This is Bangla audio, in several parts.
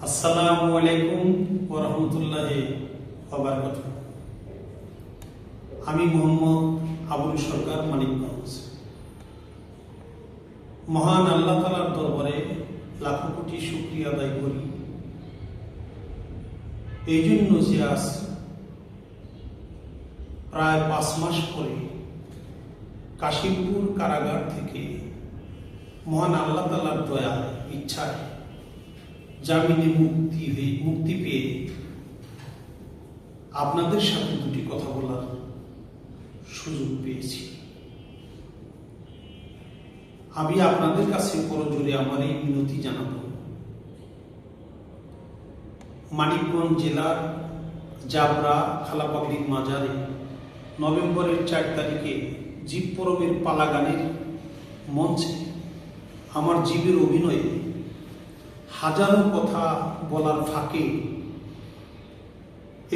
আসসালামু আলাইকুম ওয়া রাহমাতুল্লাহি ওয়া বারাকাতুহু। আমি মোহাম্মদ আবুল সরকার মানিকগঞ্জ। মহান আল্লাহ তাআলার দরবারে লাখো কোটি শুকরিয়া আদায় করি এই জন্য যে আজ প্রায় 5 মাস পরে কাশিমপুর কারাগার থেকে মহান আল্লাহ তাআলার দয়া ইচ্ছায় জামিনে মুক্তি পেয়ে আপনাদের সাথে দুটি কথা বলার সুযোগ পেয়েছি। আমি আপনাদের কাছে করজোড়ে আমার এই মিনতি জানাব, মানিকগঞ্জ জেলার জাবরা খালাপাগড়ির মাজারে নভেম্বরের 4 তারিখে জীব পরবের পালা গানের মঞ্চে আমার জীবের অভিনয়ে হাজারো কথা বলার ফাঁকে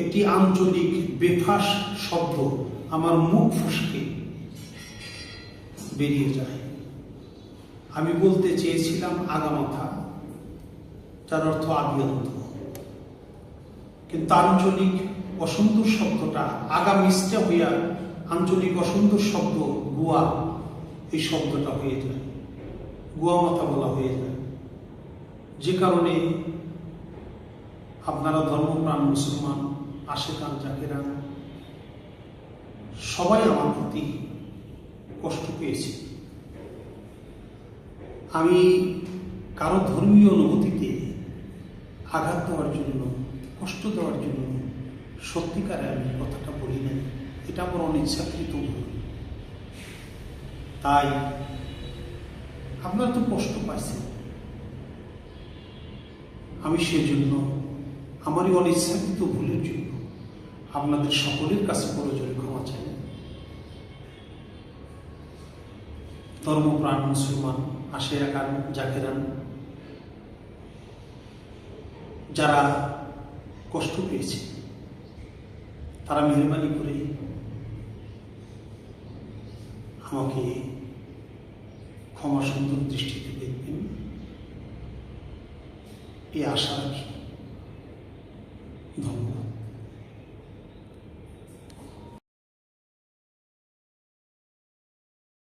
একটি আঞ্চলিক বেফাস শব্দ আমার মুখ ফসকে বেরিয়ে যায়। আমি বলতে চেয়েছিলাম আগামাথা, যার অর্থ আদিয়ন্ত, কিন্তু আঞ্চলিক অসন্তোষ শব্দটা আগা মিষ্টা হইয়া আঞ্চলিক অসন্তোষ শব্দ গুয়া, এই শব্দটা হয়ে যায়, গুয়া মাথা বলা হয়ে যায়। যে কারণে আপনারা ধর্মপ্রাণ মুসলমান, আশেকান জাকেরান সবাই আমার প্রতি কষ্ট পেয়েছে। আমি কারো ধর্মীয় অনুভূতিতে আঘাত দেওয়ার জন্য, কষ্ট দেওয়ার জন্য সত্যিকারে আমি কথাটা বলি নাই, এটা আমার অনিচ্ছাকৃত ভুল। তাই আপনারা তো কষ্ট পাইছেন, আমি সেজন্য আমারই অনিচ্ছাকৃত ভুলের জন্য আপনাদের সকলের কাছে করজোড়ে ক্ষমা চাই। ধর্মপ্রাণ মুসলমান, আশেকান জাকেরান যারা কষ্ট পেয়েছে তারা মেহরবানি করে আমাকে ক্ষমা সুন্দর দৃষ্টিতে দেখবেন, এই আশা রাখি। ধন্যবাদ।